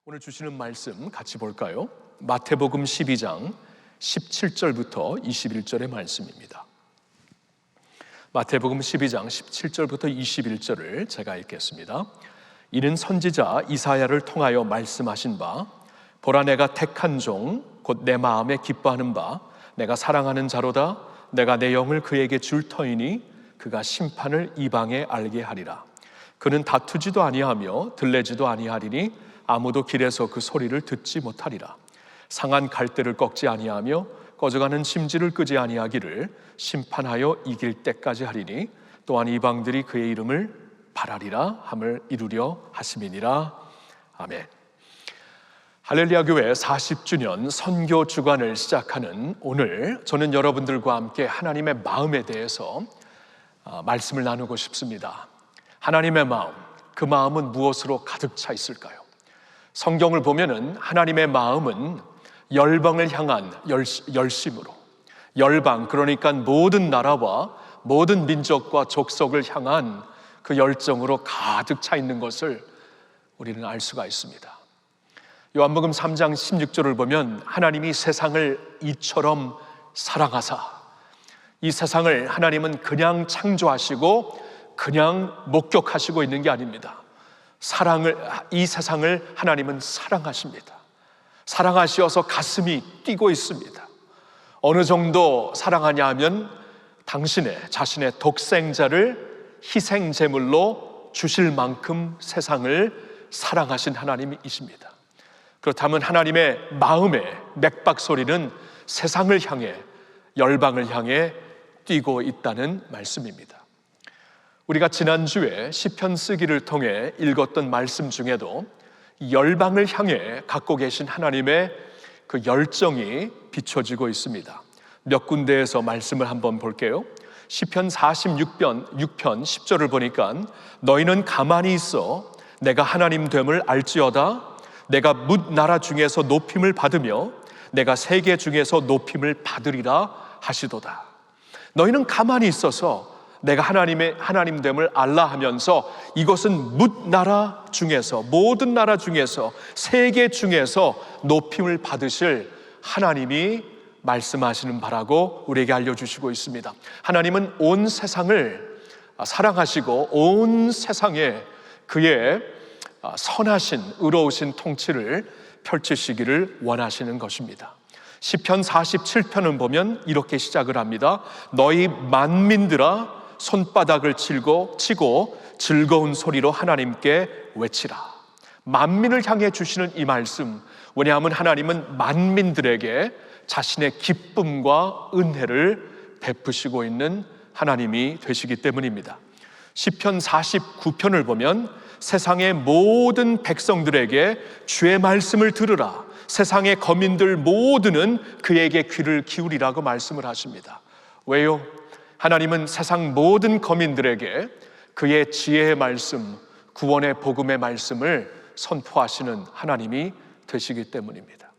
오늘 주시는 말씀 같이 볼까요? 마태복음 12장 17절부터 21절의 말씀입니다. 마태복음 12장 17절부터 21절을 제가 읽겠습니다. 이는 선지자 이사야를 통하여 말씀하신 바, 보라 내가 택한 종 곧 내 마음에 기뻐하는 바 내가 사랑하는 자로다. 내가 내 영을 그에게 줄 터이니 그가 심판을 이방에 알게 하리라. 그는 다투지도 아니하며 들레지도 아니하리니 아무도 길에서 그 소리를 듣지 못하리라. 상한 갈대를 꺾지 아니하며 꺼져가는 심지를 끄지 아니하기를 심판하여 이길 때까지 하리니 또한 이방들이 그의 이름을 바라리라 함을 이루려 하심이니라. 아멘. 할렐루야 교회 40주년 선교 주간을 시작하는 오늘, 저는 여러분들과 함께 하나님의 마음에 대해서 말씀을 나누고 싶습니다. 하나님의 마음, 그 마음은 무엇으로 가득 차 있을까요? 성경을 보면은 하나님의 마음은 열방을 향한 열심으로, 열방, 그러니까 모든 나라와 모든 민족과 족속을 향한 그 열정으로 가득 차 있는 것을 우리는 알 수가 있습니다. 요한복음 3장 16절을 보면 하나님이 세상을 이처럼 사랑하사, 이 세상을 하나님은 그냥 창조하시고 그냥 목격하시고 있는 게 아닙니다. 이 세상을 하나님은 사랑하십니다. 사랑하시어서 가슴이 뛰고 있습니다. 어느 정도 사랑하냐 하면 자신의 독생자를 희생제물로 주실 만큼 세상을 사랑하신 하나님이십니다. 그렇다면 하나님의 마음의 맥박소리는 세상을 향해, 열방을 향해 뛰고 있다는 말씀입니다. 우리가 지난주에 시편 쓰기를 통해 읽었던 말씀 중에도 열방을 향해 갖고 계신 하나님의 그 열정이 비춰지고 있습니다. 몇 군데에서 말씀을 한번 볼게요. 시편 46편 10절을 보니까 너희는 가만히 있어 내가 하나님 됨을 알지어다. 내가 뭇 나라 중에서 높임을 받으며 내가 세계 중에서 높임을 받으리라 하시도다. 너희는 가만히 있어서 내가 하나님 됨을 알라 하면서 이것은 뭇 나라 중에서, 모든 나라 중에서, 세계 중에서 높임을 받으실 하나님이 말씀하시는 바라고 우리에게 알려주시고 있습니다. 하나님은 온 세상을 사랑하시고 온 세상에 그의 선하신 의로우신 통치를 펼치시기를 원하시는 것입니다. 시편 47편은 보면 이렇게 시작을 합니다. 너희 만민들아 손바닥을 치고 즐거운 소리로 하나님께 외치라. 만민을 향해 주시는 이 말씀, 왜냐하면 하나님은 만민들에게 자신의 기쁨과 은혜를 베푸시고 있는 하나님이 되시기 때문입니다. 시편 49편을 보면 세상의 모든 백성들에게 주의 말씀을 들으라. 세상의 거민들 모두는 그에게 귀를 기울이라고 말씀을 하십니다. 왜요? 하나님은 세상 모든 거민들에게 그의 지혜의 말씀, 구원의 복음의 말씀을 선포하시는 하나님이 되시기 때문입니다.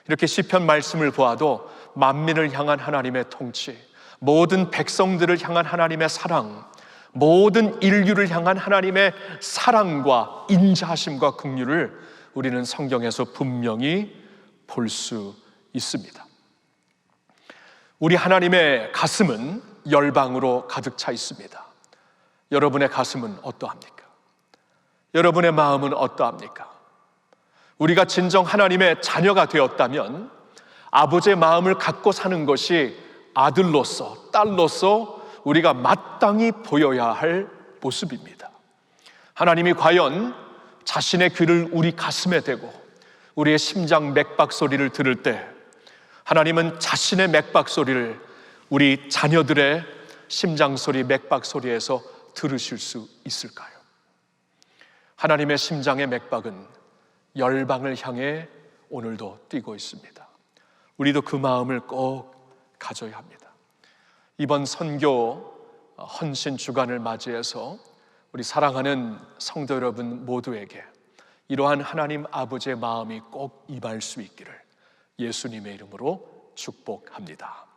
이렇게 시편 말씀을 보아도 만민을 향한 하나님의 통치, 모든 백성들을 향한 하나님의 사랑, 모든 인류를 향한 하나님의 사랑과 인자하심과 긍휼을 우리는 성경에서 분명히 볼 수 있습니다. 우리 하나님의 가슴은 열방으로 가득 차 있습니다. 여러분의 가슴은 어떠합니까? 여러분의 마음은 어떠합니까? 우리가 진정 하나님의 자녀가 되었다면 아버지의 마음을 갖고 사는 것이 아들로서, 딸로서 우리가 마땅히 보여야 할 모습입니다. 하나님이 과연 자신의 귀를 우리 가슴에 대고 우리의 심장 맥박 소리를 들을 때 하나님은 자신의 맥박 소리를 우리 자녀들의 심장 소리, 맥박 소리에서 들으실 수 있을까요? 하나님의 심장의 맥박은 열방을 향해 오늘도 뛰고 있습니다. 우리도 그 마음을 꼭 가져야 합니다. 이번 선교 헌신 주간을 맞이해서 우리 사랑하는 성도 여러분 모두에게 이러한 하나님 아버지의 마음이 꼭 임할 수 있기를 예수님의 이름으로 축복합니다.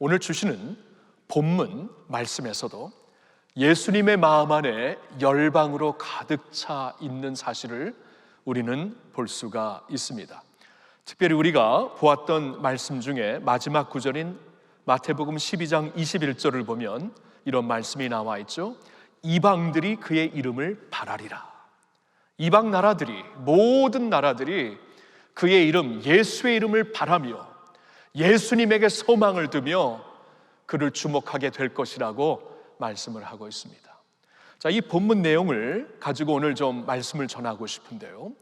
오늘 주시는 본문 말씀에서도 예수님의 마음 안에 열방으로 가득 차 있는 사실을 우리는 볼 수가 있습니다. 특별히 우리가 보았던 말씀 중에 마지막 구절인 마태복음 12장 21절을 보면 이런 말씀이 나와 있죠. 이방들이 그의 이름을 바라리라. 이방 나라들이, 모든 나라들이 그의 이름, 예수의 이름을 바라며 예수님에게 소망을 두며 그를 주목하게 될 것이라고 말씀을 하고 있습니다. 자, 이 본문 내용을 가지고 오늘 좀 말씀을 전하고 싶은데요,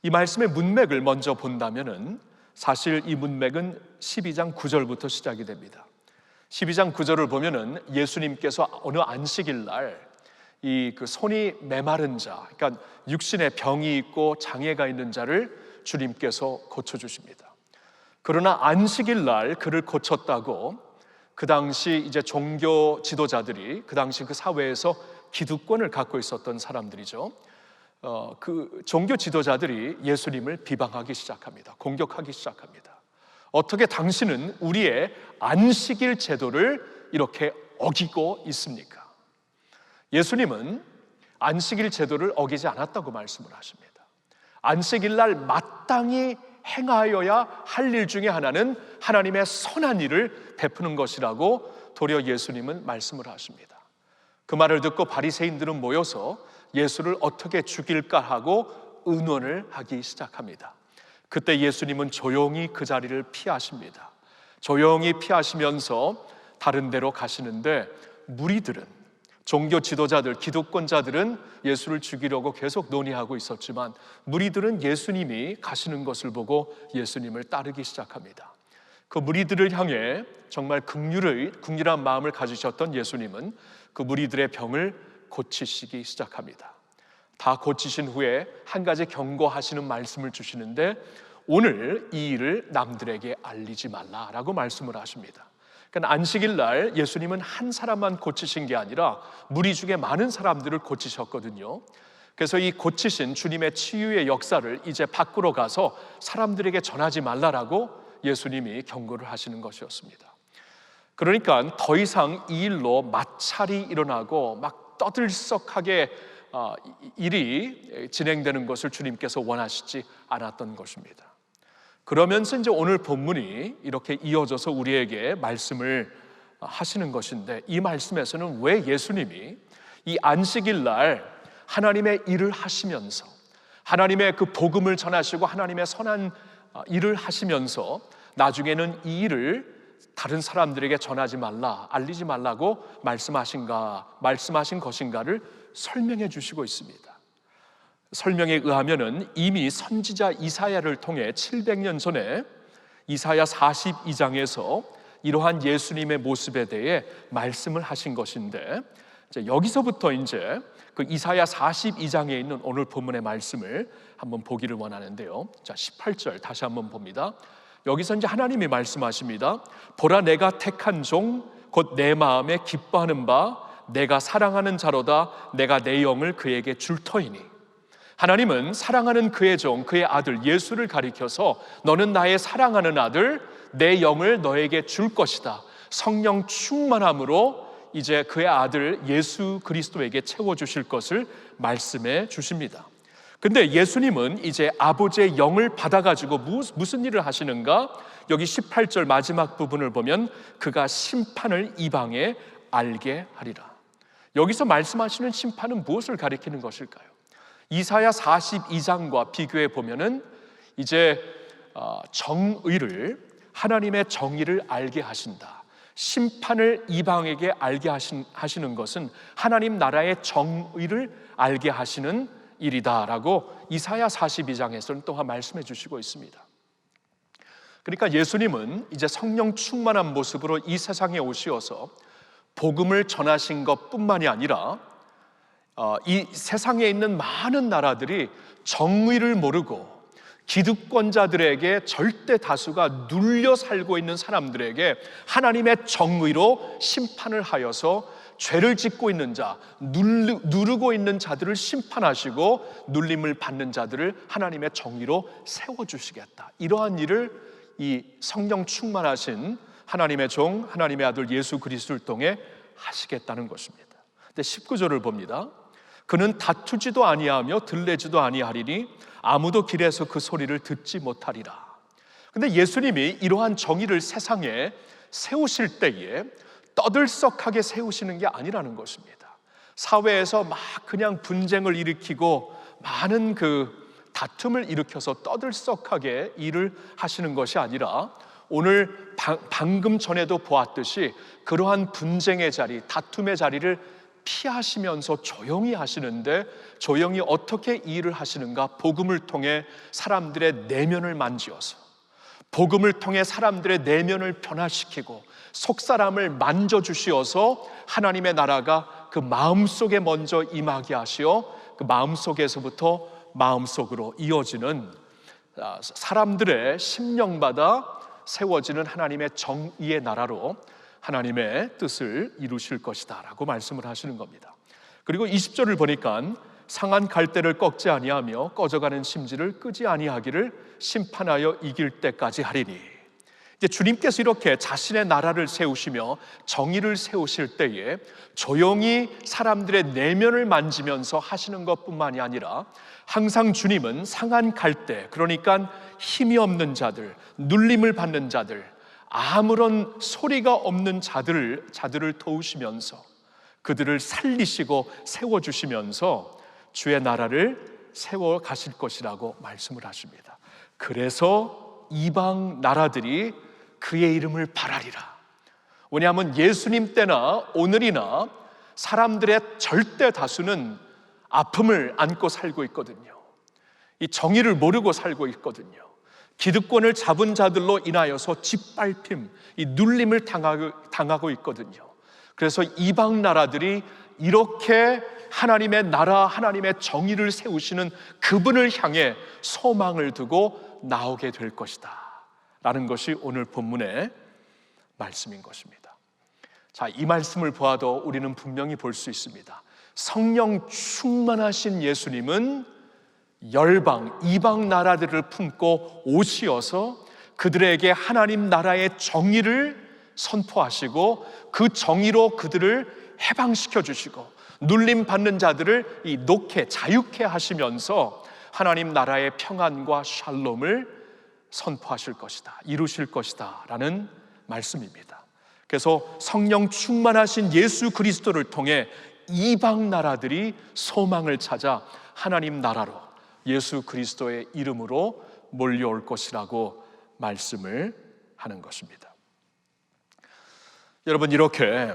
이 말씀의 문맥을 먼저 본다면은 사실 이 문맥은 12장 9절부터 시작이 됩니다. 12장 9절을 보면은 예수님께서 어느 안식일 날 이 손이 메마른 자, 그러니까 육신에 병이 있고 장애가 있는 자를 주님께서 고쳐주십니다. 그러나 안식일 날 그를 고쳤다고 그 당시 이제 종교 지도자들이, 그 당시 그 사회에서 기득권을 갖고 있었던 사람들이죠. 그 종교 지도자들이 예수님을 비방하기 시작합니다. 공격하기 시작합니다. 어떻게 당신은 우리의 안식일 제도를 이렇게 어기고 있습니까? 예수님은 안식일 제도를 어기지 않았다고 말씀을 하십니다. 안식일 날 마땅히 행하여야 할 일 중에 하나는 하나님의 선한 일을 베푸는 것이라고 도리어 예수님은 말씀을 하십니다. 그 말을 듣고 바리새인들은 모여서 예수를 어떻게 죽일까 하고 의논을 하기 시작합니다. 그때 예수님은 조용히 그 자리를 피하십니다. 조용히 피하시면서 다른 데로 가시는데 무리들은, 종교 지도자들, 기득권자들은 예수를 죽이려고 계속 논의하고 있었지만 무리들은 예수님이 가시는 것을 보고 예수님을 따르기 시작합니다. 그 무리들을 향해 정말 긍휼한 마음을 가지셨던 예수님은 그 무리들의 병을 고치시기 시작합니다. 다 고치신 후에 한 가지 경고하시는 말씀을 주시는데, 오늘 이 일을 남들에게 알리지 말라라고 말씀을 하십니다. 그러니까 안식일 날 예수님은 한 사람만 고치신 게 아니라 무리 중에 많은 사람들을 고치셨거든요. 그래서 이 고치신 주님의 치유의 역사를 이제 밖으로 가서 사람들에게 전하지 말라라고 예수님이 경고를 하시는 것이었습니다. 그러니까 더 이상 이 일로 마찰이 일어나고 막 떠들썩하게 일이 진행되는 것을 주님께서 원하시지 않았던 것입니다. 그러면서 이제 오늘 본문이 이렇게 이어져서 우리에게 말씀을 하시는 것인데, 이 말씀에서는 왜 예수님이 이 안식일 날 하나님의 일을 하시면서, 하나님의 그 복음을 전하시고 하나님의 선한 일을 하시면서 나중에는 이 일을 다른 사람들에게 전하지 말라, 알리지 말라고 말씀하신 것인가를 설명해 주시고 있습니다. 설명에 의하면은 이미 선지자 이사야를 통해 700년 전에 이사야 42장에서 이러한 예수님의 모습에 대해 말씀을 하신 것인데, 이제 여기서부터 이제 그 이사야 42장에 있는 오늘 본문의 말씀을 한번 보기를 원하는데요. 자, 18절 다시 한번 봅니다. 여기서 이제 하나님이 말씀하십니다. 보라, 내가 택한 종 곧 내 마음에 기뻐하는 바 내가 사랑하는 자로다. 내가 내 영을 그에게 줄 터이니. 하나님은 사랑하는 그의 종, 그의 아들 예수를 가리켜서 너는 나의 사랑하는 아들, 내 영을 너에게 줄 것이다. 성령 충만함으로 이제 그의 아들 예수 그리스도에게 채워주실 것을 말씀해 주십니다. 근데 예수님은 이제 아버지의 영을 받아가지고 무슨 일을 하시는가? 여기 18절 마지막 부분을 보면 그가 심판을 이방에 알게 하리라. 여기서 말씀하시는 심판은 무엇을 가리키는 것일까요? 이사야 42장과 비교해 보면은 이제 정의를, 하나님의 정의를 알게 하신다. 심판을 이방에게 알게 하시는 것은 하나님 나라의 정의를 알게 하시는 일이다라고 이사야 42장에서는 또한 말씀해 주시고 있습니다. 그러니까 예수님은 이제 성령 충만한 모습으로 이 세상에 오시어서 복음을 전하신 것뿐만이 아니라 이 세상에 있는 많은 나라들이 정의를 모르고 기득권자들에게 절대 다수가 눌려 살고 있는 사람들에게 하나님의 정의로 심판을 하여서 죄를 짓고 있는 자, 누르고 있는 자들을 심판하시고 눌림을 받는 자들을 하나님의 정의로 세워주시겠다. 이러한 일을 이 성령 충만하신 하나님의 종, 하나님의 아들 예수 그리스도를 통해 하시겠다는 것입니다. 근데 19절을 봅니다. 그는 다투지도 아니하며 들레지도 아니하리니 아무도 길에서 그 소리를 듣지 못하리라. 근데 예수님이 이러한 정의를 세상에 세우실 때에 떠들썩하게 세우시는 게 아니라는 것입니다. 사회에서 막 그냥 분쟁을 일으키고 많은 그 다툼을 일으켜서 떠들썩하게 일을 하시는 것이 아니라, 오늘 방금 전에도 보았듯이 그러한 분쟁의 자리, 다툼의 자리를 피하시면서 조용히 하시는데, 조용히 어떻게 일을 하시는가? 복음을 통해 사람들의 내면을 만지어서, 복음을 통해 사람들의 내면을 변화시키고 속사람을 만져주시어서 하나님의 나라가 그 마음속에 먼저 임하게 하시어 그 마음속에서부터 마음속으로 이어지는, 사람들의 심령마다 세워지는 하나님의 정의의 나라로 하나님의 뜻을 이루실 것이다 라고 말씀을 하시는 겁니다. 그리고 20절을 보니까 상한 갈대를 꺾지 아니하며 꺼져가는 심지를 끄지 아니하기를 심판하여 이길 때까지 하리니. 이제 주님께서 이렇게 자신의 나라를 세우시며 정의를 세우실 때에 조용히 사람들의 내면을 만지면서 하시는 것뿐만이 아니라, 항상 주님은 상한 갈대, 그러니까 힘이 없는 자들, 눌림을 받는 자들, 아무런 소리가 없는 자들을 도우시면서 그들을 살리시고 세워주시면서 주의 나라를 세워 가실 것이라고 말씀을 하십니다. 그래서 이방 나라들이 그의 이름을 바라리라. 왜냐하면 예수님 때나 오늘이나 사람들의 절대 다수는 아픔을 안고 살고 있거든요. 이 정의를 모르고 살고 있거든요. 기득권을 잡은 자들로 인하여서 짓밟힘, 이 눌림을 당하고 있거든요. 그래서 이방 나라들이 이렇게 하나님의 나라, 하나님의 정의를 세우시는 그분을 향해 소망을 두고 나오게 될 것이다 라는 것이 오늘 본문의 말씀인 것입니다. 자, 이 말씀을 보아도 우리는 분명히 볼 수 있습니다. 성령 충만하신 예수님은 열방, 이방 나라들을 품고 오시어서 그들에게 하나님 나라의 정의를 선포하시고 그 정의로 그들을 해방시켜 주시고 눌림받는 자들을 이 놓게, 자유케 하시면서 하나님 나라의 평안과 샬롬을 선포하실 것이다, 이루실 것이다 라는 말씀입니다. 그래서 성령 충만하신 예수 그리스도를 통해 이방 나라들이 소망을 찾아 하나님 나라로 예수 그리스도의 이름으로 몰려올 것이라고 말씀을 하는 것입니다. 여러분, 이렇게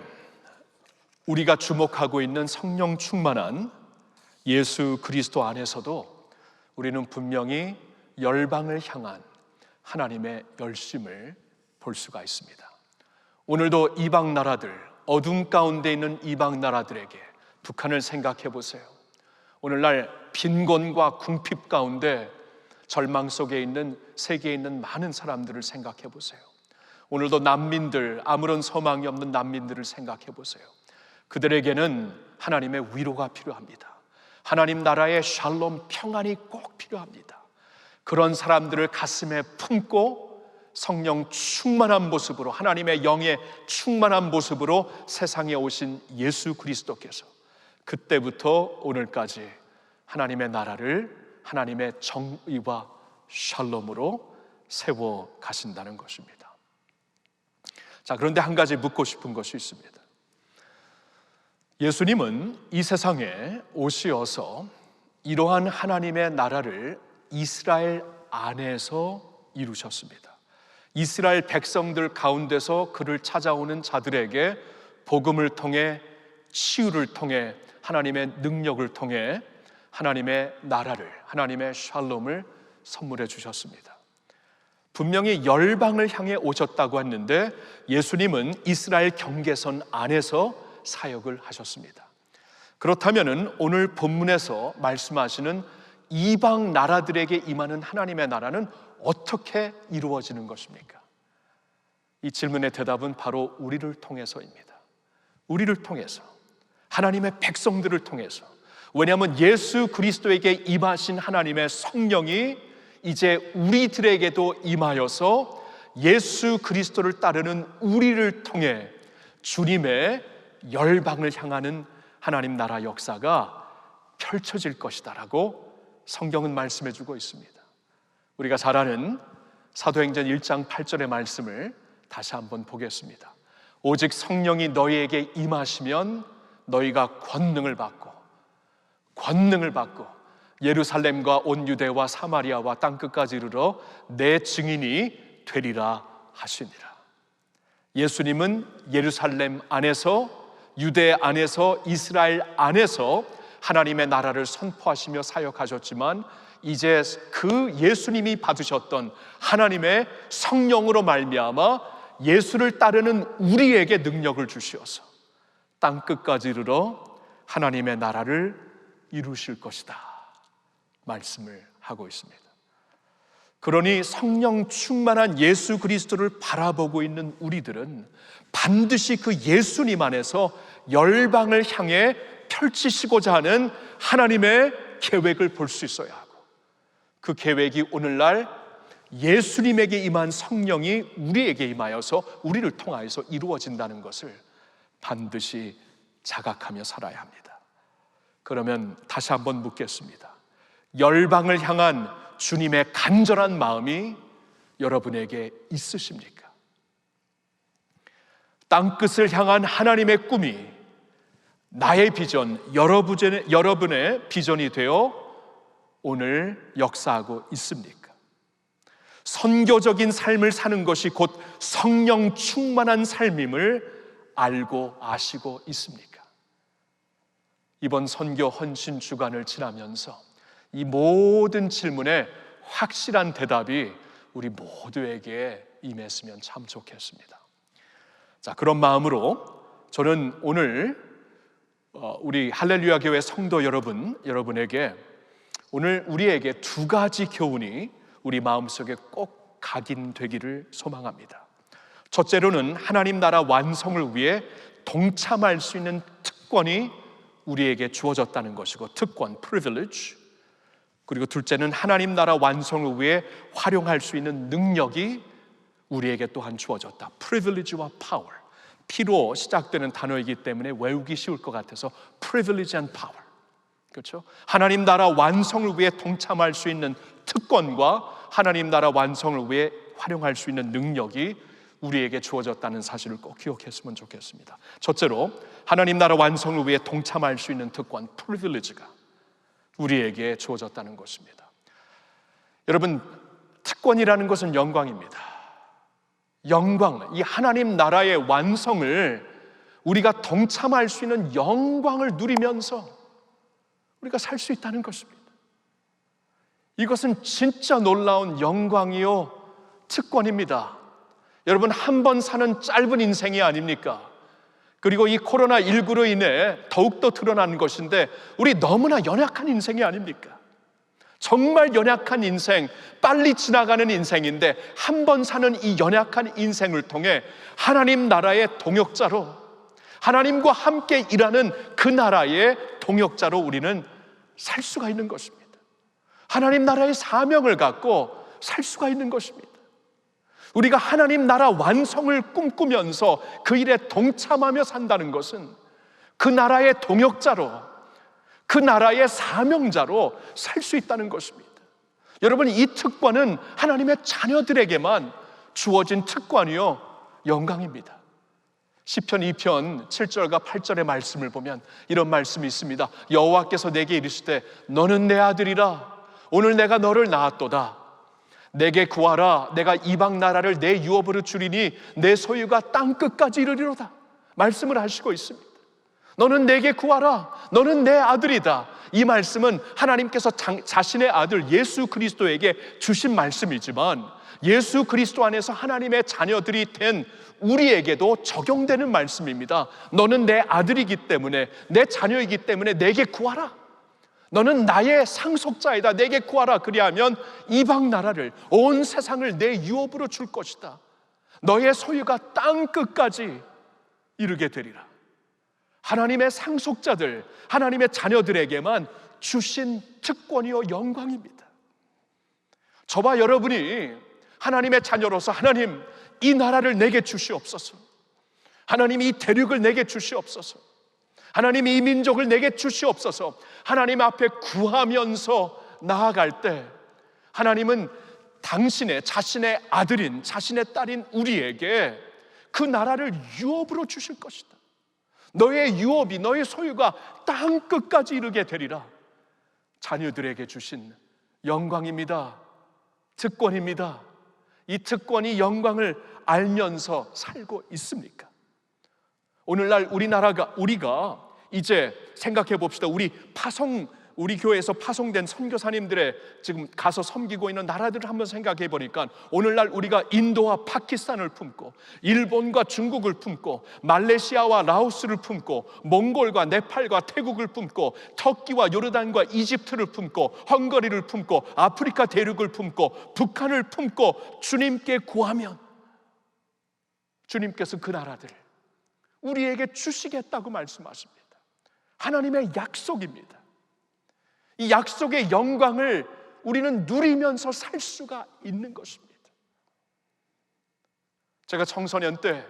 우리가 주목하고 있는 성령 충만한 예수 그리스도 안에서도 우리는 분명히 열방을 향한 하나님의 열심을 볼 수가 있습니다. 오늘도 이방 나라들, 어둠 가운데 있는 이방 나라들에게 북한을 생각해 보세요. 오늘날 빈곤과 궁핍 가운데 절망 속에 있는 세계에 있는 많은 사람들을 생각해 보세요. 오늘도 난민들, 아무런 소망이 없는 난민들을 생각해 보세요. 그들에게는 하나님의 위로가 필요합니다. 하나님 나라의 샬롬, 평안이 꼭 필요합니다. 그런 사람들을 가슴에 품고 성령 충만한 모습으로, 하나님의 영의 충만한 모습으로 세상에 오신 예수 그리스도께서 그때부터 오늘까지 하나님의 나라를 하나님의 정의와 샬롬으로 세워 가신다는 것입니다. 자, 그런데 한 가지 묻고 싶은 것이 있습니다. 예수님은 이 세상에 오시어서 이러한 하나님의 나라를 이스라엘 안에서 이루셨습니다. 이스라엘 백성들 가운데서 그를 찾아오는 자들에게 복음을 통해, 치유를 통해, 하나님의 능력을 통해 하나님의 나라를, 하나님의 샬롬을 선물해 주셨습니다. 분명히 열방을 향해 오셨다고 했는데 예수님은 이스라엘 경계선 안에서 사역을 하셨습니다. 그렇다면 오늘 본문에서 말씀하시는 이방 나라들에게 임하는 하나님의 나라는 어떻게 이루어지는 것입니까? 이 질문의 대답은 바로 우리를 통해서입니다. 우리를 통해서, 하나님의 백성들을 통해서. 왜냐하면 예수 그리스도에게 임하신 하나님의 성령이 이제 우리들에게도 임하여서 예수 그리스도를 따르는 우리를 통해 주님의 열방을 향하는 하나님 나라 역사가 펼쳐질 것이다라고 성경은 말씀해 주고 있습니다. 우리가 잘 아는 사도행전 1장 8절의 말씀을 다시 한번 보겠습니다. 오직 성령이 너희에게 임하시면 너희가 권능을 받고 예루살렘과 온 유대와 사마리아와 땅끝까지 이르러 내 증인이 되리라 하시니라. 예수님은 예루살렘 안에서, 유대 안에서, 이스라엘 안에서 하나님의 나라를 선포하시며 사역하셨지만, 이제 그 예수님이 받으셨던 하나님의 성령으로 말미암아 예수를 따르는 우리에게 능력을 주시어서 땅끝까지 이르러 하나님의 나라를 이루실 것이다 말씀을 하고 있습니다. 그러니 성령 충만한 예수 그리스도를 바라보고 있는 우리들은 반드시 그 예수님 안에서 열방을 향해 펼치시고자 하는 하나님의 계획을 볼 수 있어야 하고, 그 계획이 오늘날 예수님에게 임한 성령이 우리에게 임하여서 우리를 통하여서 이루어진다는 것을 반드시 자각하며 살아야 합니다. 그러면 다시 한번 묻겠습니다. 열방을 향한 주님의 간절한 마음이 여러분에게 있으십니까? 땅끝을 향한 하나님의 꿈이 나의 비전, 여러분의 비전이 되어 오늘 역사하고 있습니까? 선교적인 삶을 사는 것이 곧 성령 충만한 삶임을 알고 아시고 있습니까? 이번 선교 헌신 주간을 지나면서 이 모든 질문에 확실한 대답이 우리 모두에게 임했으면 참 좋겠습니다. 자, 그런 마음으로 저는 오늘 우리 할렐루야 교회 성도 여러분에게 오늘 우리에게 두 가지 교훈이 우리 마음속에 꼭 각인되기를 소망합니다. 첫째로는 하나님 나라 완성을 위해 동참할 수 있는 특권이 우리에게 주어졌다는 것이고, 특권, privilege. 그리고 둘째는 하나님 나라 완성을 위해 활용할 수 있는 능력이 우리에게 또한 주어졌다. privilege와 power. P로 시작되는 단어이기 때문에 외우기 쉬울 것 같아서 privilege and power. 그렇죠? 하나님 나라 완성을 위해 동참할 수 있는 특권과 하나님 나라 완성을 위해 활용할 수 있는 능력이 우리에게 주어졌다는 사실을 꼭 기억했으면 좋겠습니다. 첫째로 하나님 나라 완성을 위해 동참할 수 있는 특권, privilege가 우리에게 주어졌다는 것입니다. 여러분, 특권이라는 것은 영광입니다. 영광, 이 하나님 나라의 완성을 우리가 동참할 수 있는 영광을 누리면서 우리가 살 수 있다는 것입니다. 이것은 진짜 놀라운 영광이요 특권입니다. 여러분, 한 번 사는 짧은 인생이 아닙니까? 그리고 이 코로나19로 인해 더욱더 드러난 것인데, 우리 너무나 연약한 인생이 아닙니까? 정말 연약한 인생, 빨리 지나가는 인생인데, 한 번 사는 이 연약한 인생을 통해 하나님 나라의 동역자로, 하나님과 함께 일하는 그 나라의 동역자로 우리는 살 수가 있는 것입니다. 하나님 나라의 사명을 갖고 살 수가 있는 것입니다. 우리가 하나님 나라 완성을 꿈꾸면서 그 일에 동참하며 산다는 것은 그 나라의 동역자로, 그 나라의 사명자로 살 수 있다는 것입니다. 여러분, 이 특권은 하나님의 자녀들에게만 주어진 특권이요 영광입니다. 시편 2편 7절과 8절의 말씀을 보면 이런 말씀이 있습니다. 여호와께서 내게 이르시되 너는 내 아들이라, 오늘 내가 너를 낳았도다. 내게 구하라, 내가 이방 나라를 내 유업으로 주리니 내 소유가 땅끝까지 이르리로다 말씀을 하시고 있습니다. 너는 내게 구하라, 너는 내 아들이다. 이 말씀은 하나님께서 자신의 아들 예수 그리스도에게 주신 말씀이지만, 예수 그리스도 안에서 하나님의 자녀들이 된 우리에게도 적용되는 말씀입니다. 너는 내 아들이기 때문에, 내 자녀이기 때문에 내게 구하라. 너는 나의 상속자이다. 내게 구하라. 그리하면 이방 나라를, 온 세상을 내 유업으로 줄 것이다. 너의 소유가 땅 끝까지 이르게 되리라. 하나님의 상속자들, 하나님의 자녀들에게만 주신 특권이요 영광입니다. 저와 여러분이 하나님의 자녀로서 하나님, 이 나라를 내게 주시옵소서. 하나님, 이 대륙을 내게 주시옵소서. 하나님이 이 민족을 내게 주시옵소서. 하나님 앞에 구하면서 나아갈 때 하나님은 당신의 자신의 아들인, 자신의 딸인 우리에게 그 나라를 유업으로 주실 것이다. 너의 유업이, 너의 소유가 땅 끝까지 이르게 되리라. 자녀들에게 주신 영광입니다. 특권입니다. 이 특권이 영광을 알면서 살고 있습니까? 오늘날 우리가 이제 생각해 봅시다. 우리 교회에서 파송된 선교사님들의 지금 가서 섬기고 있는 나라들을 한번 생각해 보니까 오늘날 우리가 인도와 파키스탄을 품고 일본과 중국을 품고 말레이시아와 라오스를 품고 몽골과 네팔과 태국을 품고 터키와 요르단과 이집트를 품고 헝가리를 품고 아프리카 대륙을 품고 북한을 품고 주님께 구하면 주님께서 그 나라들을 우리에게 주시겠다고 말씀하십니다. 하나님의 약속입니다. 이 약속의 영광을 우리는 누리면서 살 수가 있는 것입니다. 제가 청소년 때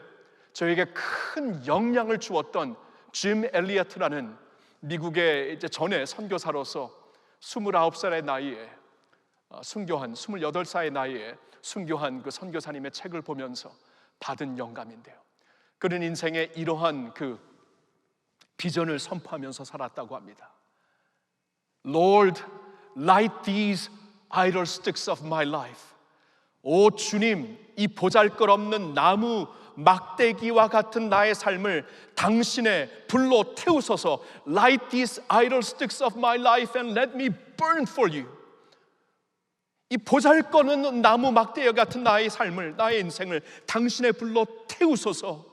저에게 큰 영향을 주었던 짐 엘리어트라는 미국의 이제 전에 선교사로서 29살의 나이에 순교한 28살의 나이에 순교한 그 선교사님의 책을 보면서 받은 영감인데요. 그는 인생에 이러한 그 비전을 선포하면서 살았다고 합니다. Lord, light these idle sticks of my life. 오 주님, 이 보잘것없는 나무 막대기와 같은 나의 삶을 당신의 불로 태우소서. Light these idle sticks of my life and let me burn for you. 이 보잘것없는 나무 막대기 같은 나의 삶을, 나의 인생을 당신의 불로 태우소서.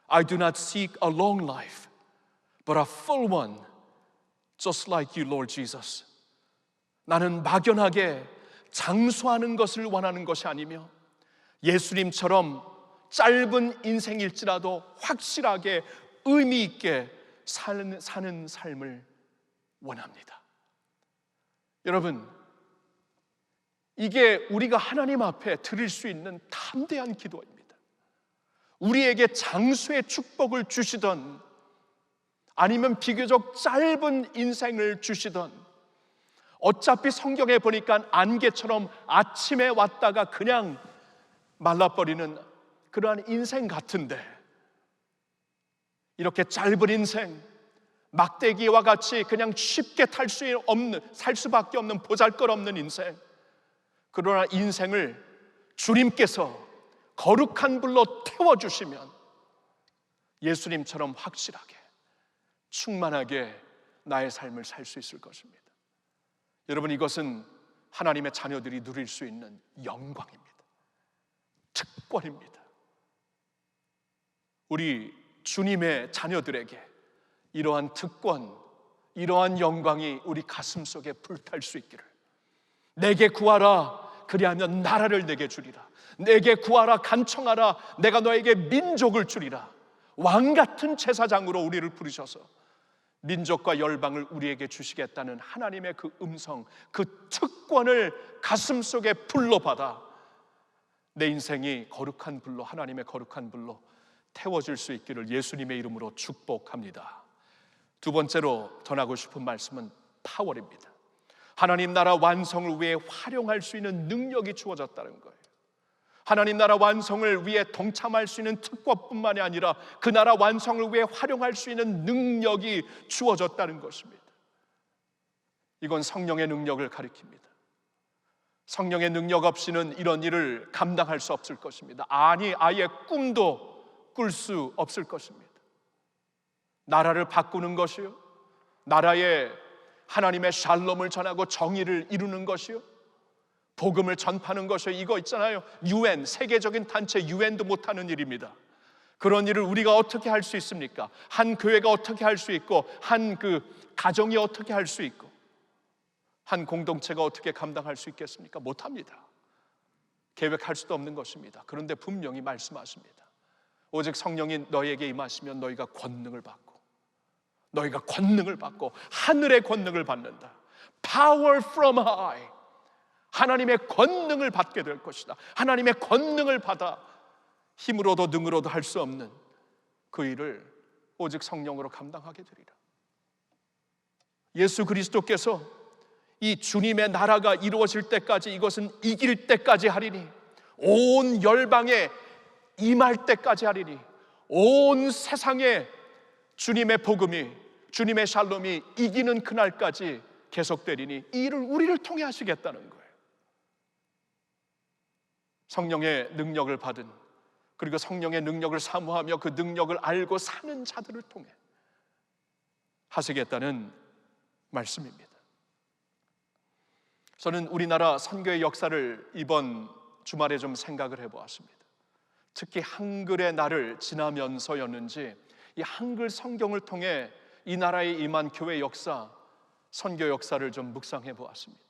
I do not seek a long life, but a full one. Just like you, Lord Jesus. 나는 막연하게 장수하는 것을 원하는 것이 아니며 예수님처럼 짧은 인생일지라도 확실하게 의미 있게 사는 삶을 원합니다. 여러분, 이게 우리가 하나님 앞에 드릴 수 있는 담대한 기도입니다. 우리에게 장수의 축복을 주시던 아니면 비교적 짧은 인생을 주시던 어차피 성경에 보니까 안개처럼 아침에 왔다가 그냥 말라버리는 그러한 인생 같은데 이렇게 짧은 인생 막대기와 같이 그냥 쉽게 살 수밖에 없는 보잘것없는 인생 그러나 인생을 주님께서 거룩한 불로 태워주시면 예수님처럼 확실하게 충만하게 나의 삶을 살 수 있을 것입니다. 여러분 이것은 하나님의 자녀들이 누릴 수 있는 영광입니다. 특권입니다. 우리 주님의 자녀들에게 이러한 특권, 이러한 영광이 우리 가슴 속에 불탈 수 있기를. 내게 구하라 그리하면 나라를 내게 주리라. 내게 구하라 간청하라 내가 너에게 민족을 주리라. 왕같은 제사장으로 우리를 부르셔서 민족과 열방을 우리에게 주시겠다는 하나님의 그 음성, 그 특권을 가슴속에 불로 받아 내 인생이 거룩한 불로, 하나님의 거룩한 불로 태워질 수 있기를 예수님의 이름으로 축복합니다. 두 번째로 전하고 싶은 말씀은 파월입니다. 하나님 나라 완성을 위해 활용할 수 있는 능력이 주어졌다는 거예요. 하나님 나라 완성을 위해 동참할 수 있는 특권뿐만이 아니라 그 나라 완성을 위해 활용할 수 있는 능력이 주어졌다는 것입니다. 이건 성령의 능력을 가리킵니다. 성령의 능력 없이는 이런 일을 감당할 수 없을 것입니다. 아니 아예 꿈도 꿀 수 없을 것입니다. 나라를 바꾸는 것이요, 나라에 하나님의 샬롬을 전하고 정의를 이루는 것이요, 복음을 전파하는 것이요, 이거 있잖아요. UN, 세계적인 단체 UN도 못하는 일입니다. 그런 일을 우리가 어떻게 할 수 있습니까? 한 교회가 어떻게 할 수 있고, 한 그 가정이 어떻게 할 수 있고, 한 공동체가 어떻게 감당할 수 있겠습니까? 못합니다. 계획할 수도 없는 것입니다. 그런데 분명히 말씀하십니다. 오직 성령이 너희에게 임하시면 너희가 권능을 받고, 너희가 권능을 받고 하늘의 권능을 받는다. Power from high. 하나님의 권능을 받게 될 것이다. 하나님의 권능을 받아 힘으로도 능으로도 할 수 없는 그 일을 오직 성령으로 감당하게 되리라. 예수 그리스도께서 이 주님의 나라가 이루어질 때까지, 이것은 이길 때까지 하리니, 온 열방에 임할 때까지 하리니, 온 세상에 주님의 복음이, 주님의 샬롬이 이기는 그날까지 계속되리니 이 일을 우리를 통해 하시겠다는 거예요. 성령의 능력을 받은, 그리고 성령의 능력을 사모하며 그 능력을 알고 사는 자들을 통해 하시겠다는 말씀입니다. 저는 우리나라 선교의 역사를 이번 주말에 좀 생각을 해보았습니다. 특히 한글의 날을 지나면서였는지 이 한글 성경을 통해 이 나라에 임한 교회 역사, 선교 역사를 좀 묵상해 보았습니다.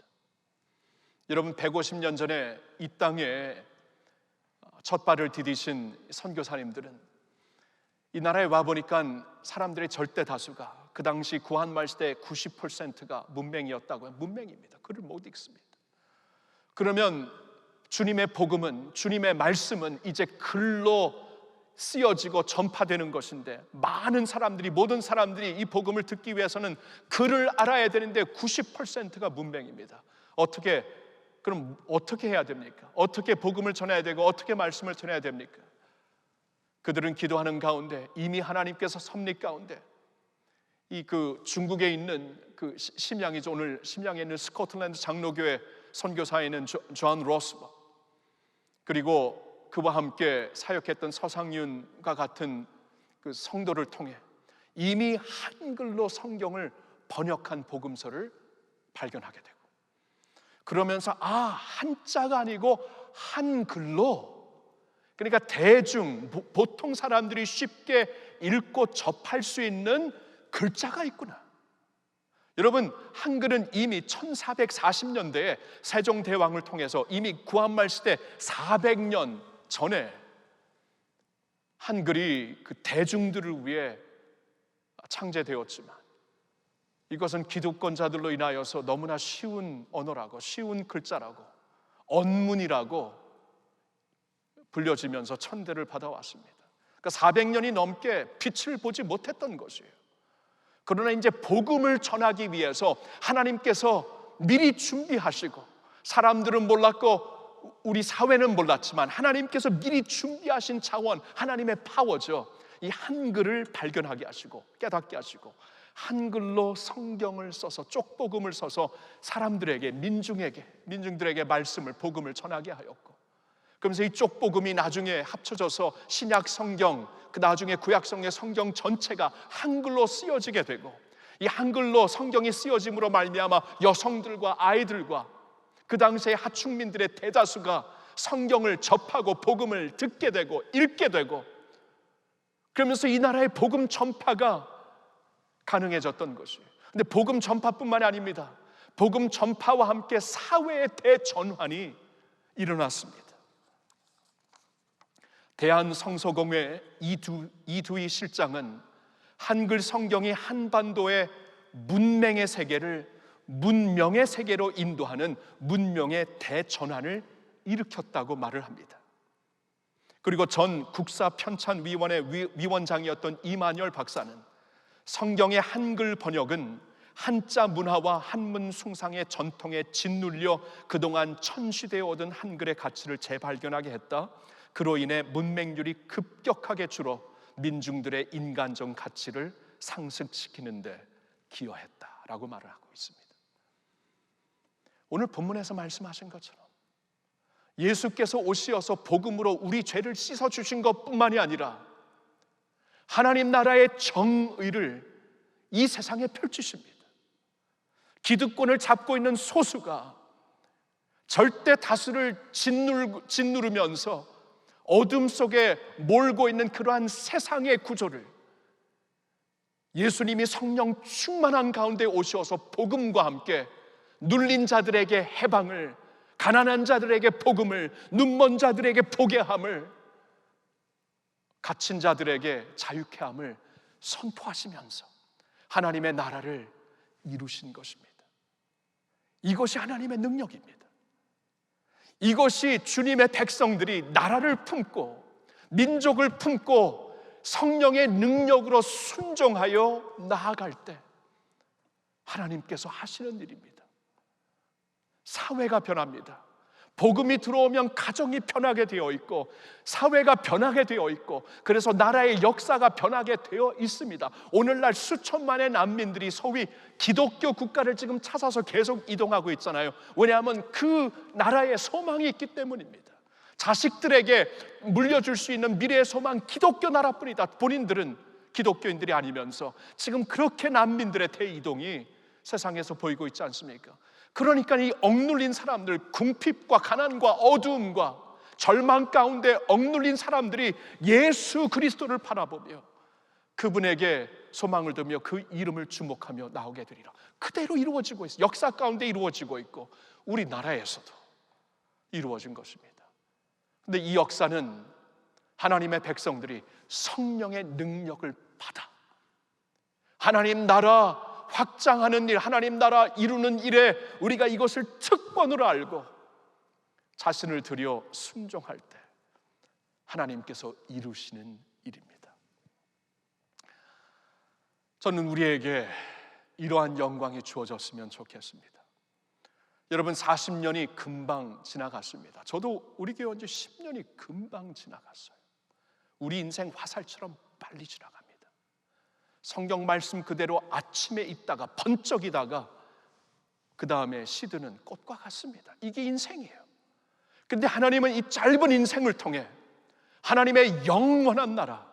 여러분, 150년 전에 이 땅에 첫 발을 디디신 선교사님들은 이 나라에 와보니까 사람들의 절대 다수가, 그 당시 구한말 시대 90%가 문맹이었다고 해요. 문맹입니다. 글을 못 읽습니다. 그러면 주님의 복음은, 주님의 말씀은 이제 글로 쓰여지고 전파되는 것인데, 많은 사람들이, 모든 사람들이 이 복음을 듣기 위해서는 글을 알아야 되는데 90%가 문맹입니다. 그럼 어떻게 해야 됩니까? 어떻게 복음을 전해야 되고 어떻게 말씀을 전해야 됩니까? 그들은 기도하는 가운데, 이미 하나님께서 섭리 가운데 중국에 있는 심양이죠. 오늘 심양에 있는 스코틀랜드 장로교회 선교사에는 존 로스버, 그리고 그와 함께 사역했던 서상윤과 같은 그 성도를 통해 이미 한글로 성경을 번역한 복음서를 발견하게 되고, 그러면서 한자가 아니고 한글로, 그러니까 보통 사람들이 쉽게 읽고 접할 수 있는 글자가 있구나. 여러분, 한글은 이미 1440년대에 세종대왕을 통해서 이미 구한말 시대 400년 전에 한글이 그 대중들을 위해 창제되었지만, 이것은 기득권자들로 인하여서 너무나 쉬운 언어라고, 쉬운 글자라고, 언문이라고 불려지면서 천대를 받아왔습니다. 그러니까 400년이 넘게 빛을 보지 못했던 것이에요. 그러나 이제 복음을 전하기 위해서 하나님께서 미리 준비하시고, 사람들은 몰랐고 우리 사회는 몰랐지만 하나님께서 미리 준비하신 차원, 하나님의 파워죠. 이 한글을 발견하게 하시고 깨닫게 하시고 한글로 성경을 써서, 쪽복음을 써서 사람들에게, 민중들에게 말씀을, 복음을 전하게 하였고, 그러면서 이 쪽복음이 나중에 합쳐져서 신약 성경, 그 나중에 구약 성경의 성경 전체가 한글로 쓰여지게 되고, 이 한글로 성경이 쓰여짐으로 말미암아 여성들과 아이들과 그 당시의 하층민들의 대다수가 성경을 접하고 복음을 듣게 되고 읽게 되고, 그러면서 이 나라의 복음 전파가 가능해졌던 것이에요. 근데 복음 전파뿐만이 아닙니다. 복음 전파와 함께 사회의 대전환이 일어났습니다. 대한성서공회 이두희 실장은 한글 성경이 한반도의 문맹의 세계를 문명의 세계로 인도하는 문명의 대전환을 일으켰다고 말을 합니다. 그리고 전 국사편찬위원회 위원장이었던 이만열 박사는 성경의 한글 번역은 한자 문화와 한문 숭상의 전통에 짓눌려 그동안 천시되어 오던 한글의 가치를 재발견하게 했다. 그로 인해 문맹률이 급격하게 줄어 민중들의 인간적 가치를 상승시키는 데 기여했다라고 말을 하고 있습니다. 오늘 본문에서 말씀하신 것처럼 예수께서 오시어서 복음으로 우리 죄를 씻어주신 것뿐만이 아니라 하나님 나라의 정의를 이 세상에 펼치십니다. 기득권을 잡고 있는 소수가 절대 다수를 짓누르면서 어둠 속에 몰고 있는 그러한 세상의 구조를 예수님이 성령 충만한 가운데 오셔서 복음과 함께 눌린 자들에게 해방을, 가난한 자들에게 복음을, 눈먼 자들에게 보게 함을, 갇힌 자들에게 자유케 함을 선포하시면서 하나님의 나라를 이루신 것입니다. 이것이 하나님의 능력입니다. 이것이 주님의 백성들이 나라를 품고 민족을 품고 성령의 능력으로 순종하여 나아갈 때 하나님께서 하시는 일입니다. 사회가 변합니다. 복음이 들어오면 가정이 변하게 되어 있고, 사회가 변하게 되어 있고, 그래서 나라의 역사가 변하게 되어 있습니다. 오늘날 수천만의 난민들이 소위 기독교 국가를 지금 찾아서 계속 이동하고 있잖아요. 왜냐하면 그 나라에 소망이 있기 때문입니다. 자식들에게 물려줄 수 있는 미래의 소망, 기독교 나라뿐이다. 본인들은 기독교인들이 아니면서 지금 그렇게 난민들의 대이동이 세상에서 보이고 있지 않습니까? 그러니까 이 억눌린 사람들, 궁핍과 가난과 어두움과 절망 가운데 억눌린 사람들이 예수 그리스도를 바라보며 그분에게 소망을 두며 그 이름을 주목하며 나오게 되리라. 그대로 이루어지고 있어요. 역사 가운데 이루어지고 있고 우리나라에서도 이루어진 것입니다. 근데 이 역사는 하나님의 백성들이 성령의 능력을 받아 하나님 나라 확장하는 일, 하나님 나라 이루는 일에 우리가 이것을 특권으로 알고 자신을 들여 순종할 때 하나님께서 이루시는 일입니다. 저는 우리에게 이러한 영광이 주어졌으면 좋겠습니다. 여러분, 40년이 금방 지나갔습니다. 저도 우리 교회 온 지 10년이 금방 지나갔어요. 우리 인생 화살처럼 빨리 지나갑니다. 성경 말씀 그대로 아침에 있다가 번쩍이다가 그 다음에 시드는 꽃과 같습니다. 이게 인생이에요. 근데 하나님은 이 짧은 인생을 통해 하나님의 영원한 나라,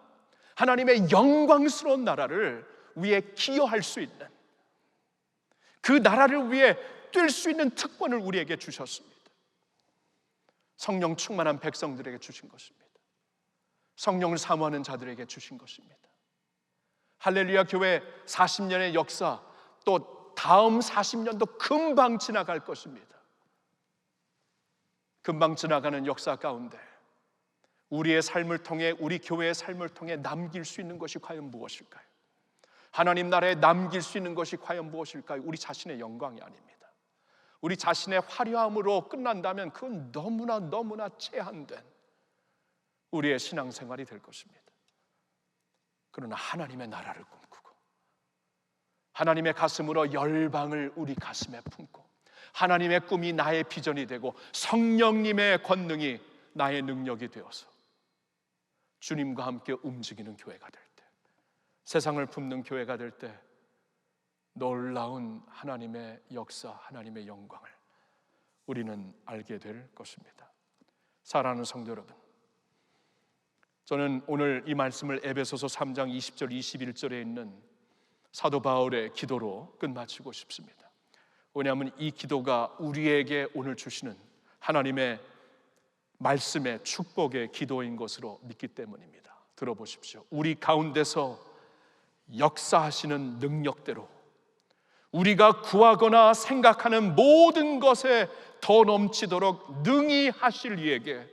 하나님의 영광스러운 나라를 위해 기여할 수 있는, 그 나라를 위해 뛸 수 있는 특권을 우리에게 주셨습니다. 성령 충만한 백성들에게 주신 것입니다. 성령을 사모하는 자들에게 주신 것입니다. 할렐루야 교회 40년의 역사, 또 다음 40년도 금방 지나갈 것입니다. 금방 지나가는 역사 가운데 우리의 삶을 통해, 우리 교회의 삶을 통해 남길 수 있는 것이 과연 무엇일까요? 하나님 나라에 남길 수 있는 것이 과연 무엇일까요? 우리 자신의 영광이 아닙니다. 우리 자신의 화려함으로 끝난다면 그건 너무나 제한된 우리의 신앙생활이 될 것입니다. 그러나 하나님의 나라를 꿈꾸고 하나님의 가슴으로 열방을 우리 가슴에 품고 하나님의 꿈이 나의 비전이 되고 성령님의 권능이 나의 능력이 되어서 주님과 함께 움직이는 교회가 될 때, 세상을 품는 교회가 될 때 놀라운 하나님의 역사, 하나님의 영광을 우리는 알게 될 것입니다. 사랑하는 성도 여러분, 저는 오늘 이 말씀을 에베소서 3장 20절 21절에 있는 사도 바울의 기도로 끝마치고 싶습니다. 왜냐하면 이 기도가 우리에게 오늘 주시는 하나님의 말씀의 축복의 기도인 것으로 믿기 때문입니다. 들어보십시오. 우리 가운데서 역사하시는 능력대로 우리가 구하거나 생각하는 모든 것에 더 넘치도록 능히 하실 이에게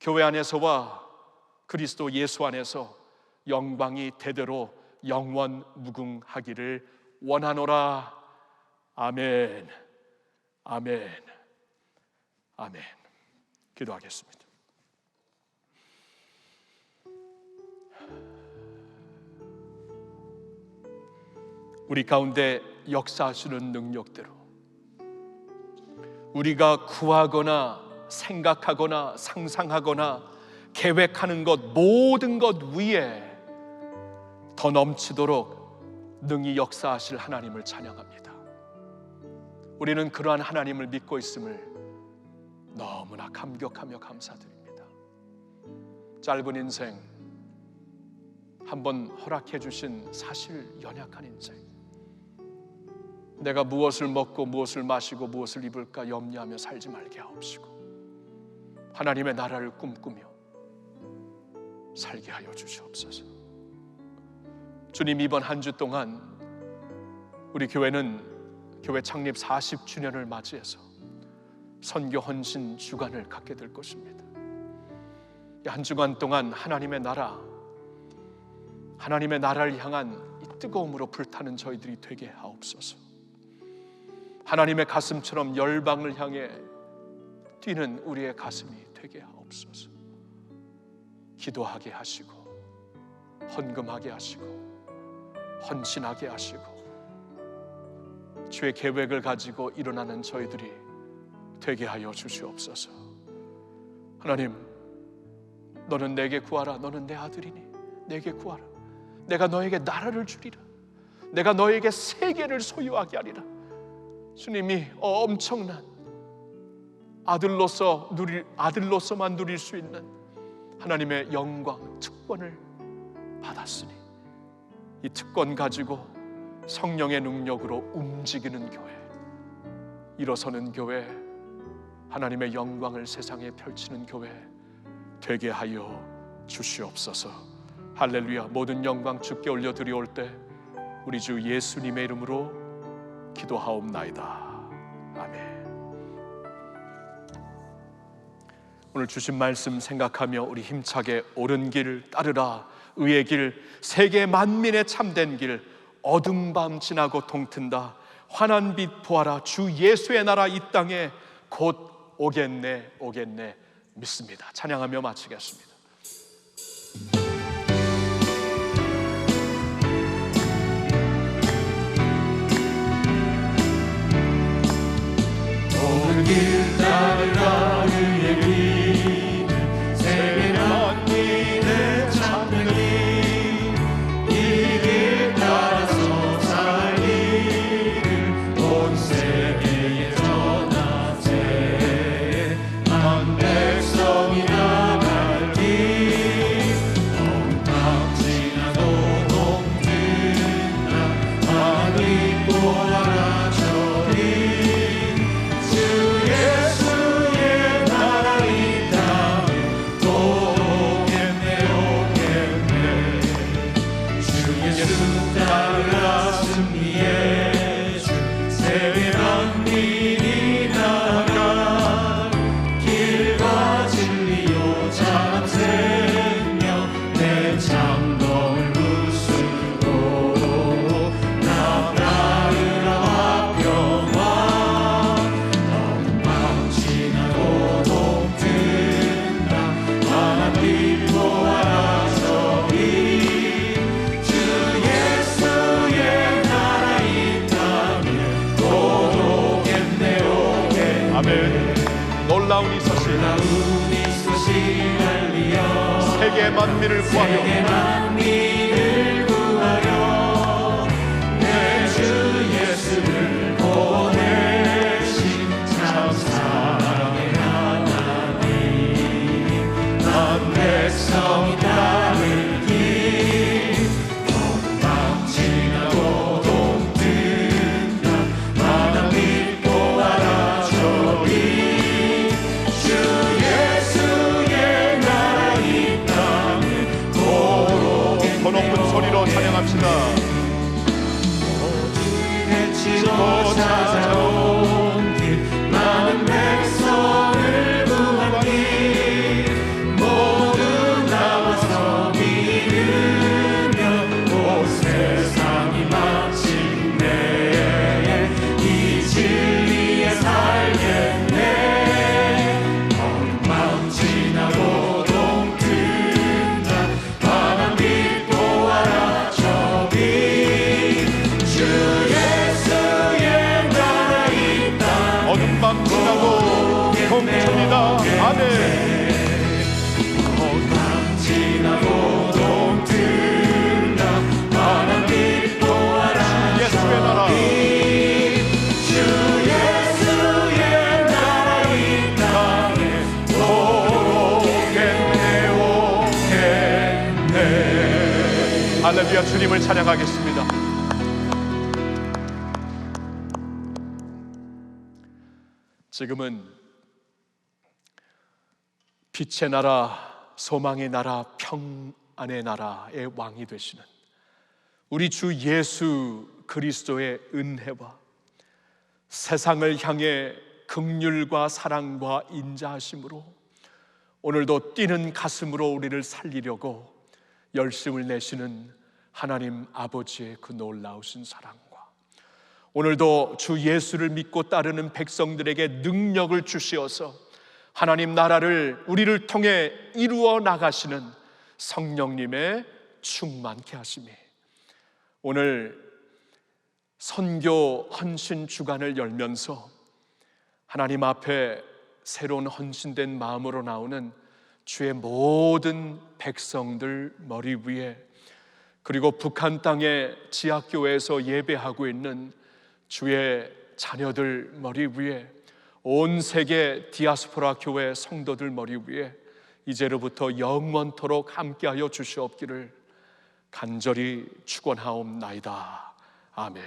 교회 안에서와 그리스도 예수 안에서 영광이 대대로 영원 무궁하기를 원하노라. 아멘, 아멘, 아멘. 기도하겠습니다. 우리 가운데 역사하시는 능력대로 우리가 구하거나 생각하거나 상상하거나 계획하는 것, 모든 것 위에 더 넘치도록 능히 역사하실 하나님을 찬양합니다. 우리는 그러한 하나님을 믿고 있음을 너무나 감격하며 감사드립니다. 짧은 인생, 한번 허락해 주신 사실 연약한 인생, 내가 무엇을 먹고 무엇을 마시고 무엇을 입을까 염려하며 살지 말게 하옵시고 하나님의 나라를 꿈꾸며 살게 하여 주시옵소서. 주님, 이번 한 주 동안 우리 교회는 교회 창립 40주년을 맞이해서 선교 헌신 주간을 갖게 될 것입니다. 이 한 주간 동안 하나님의 나라를 향한 이 뜨거움으로 불타는 저희들이 되게 하옵소서. 하나님의 가슴처럼 열방을 향해 뛰는 우리의 가슴이 되게 하옵소서. 기도하게 하시고 헌금하게 하시고 헌신하게 하시고 주의 계획을 가지고 일어나는 저희들이 되게 하여 주시옵소서. 하나님, 너는 내게 구하라. 너는 내 아들이니 내게 구하라. 내가 너에게 나라를 주리라. 내가 너에게 세계를 소유하게 하리라. 주님이 엄청난 아들로서만 누릴 수 있는 하나님의 영광, 특권을 받았으니 이 특권 가지고 성령의 능력으로 움직이는 교회, 일어서는 교회, 하나님의 영광을 세상에 펼치는 교회 되게 하여 주시옵소서. 할렐루야. 모든 영광 주께 올려드리올 때 우리 주 예수님의 이름으로 기도하옵나이다. 아멘. 오늘 주신 말씀 생각하며 우리 힘차게 옳은 길 따르라. 의의 길, 세계 만민의 참된 길. 어둠 밤 지나고 동튼다. 환한 빛 보아라. 주 예수의 나라 이 땅에 곧 오겠네 오겠네 믿습니다. 찬양하며 마치겠습니다. 옳은 길 따르라. 의의 길, 세계 만민의 참된 길. 이 길 따라서 살기를 온 세계에 전하세. 한 백성이 나갈 길, 온 땅 지나도 동튼다. 하늘 보아라 저리. 놀라운 이 소식 알리여 세계 만민을 구하여 내 주 예수를 보내신 참 사랑의 하나님. 한 백성이 따를 길, 온 땅 지나고 동튼다. 하나님 빛 보아라 저리. 더 높은 소리로 찬양합시다. 해치고 찾아온 길, 많은 백성을 구한 길. 모두 나와서 믿으며 온 세상이 마침내 이 진리에 살겠네. 어린 마음 지나고 동튼다. 환한 빛 보아라 저기. 주 예수의 나라 이 땅 어둠 밤 지나고 동천이다. 아멘. 밤 지나고 동튼다. 환한 빛 보아라 예수의 나라. 주 예수의 나라 이 땅에 오겠네 오겠네. 할렐루야. 주님을 찬양하겠습니다. 지금은 빛의 나라, 소망의 나라, 평안의 나라의 왕이 되시는 우리 주 예수 그리스도의 은혜와 세상을 향해 긍휼과 사랑과 인자하심으로 오늘도 뛰는 가슴으로 우리를 살리려고 열심을 내시는 하나님 아버지의 그 놀라우신 사랑과 오늘도 주 예수를 믿고 따르는 백성들에게 능력을 주시어서 하나님 나라를 우리를 통해 이루어 나가시는 성령님의 충만케 하시니 오늘 선교 헌신 주간을 열면서 하나님 앞에 새로운 헌신된 마음으로 나오는 주의 모든 백성들 머리 위에, 그리고 북한 땅의 지하교회에서 예배하고 있는 주의 자녀들 머리 위에, 온 세계 디아스포라 교회 성도들 머리 위에 이제로부터 영원토록 함께하여 주시옵기를 간절히 축원하옵나이다. 아멘.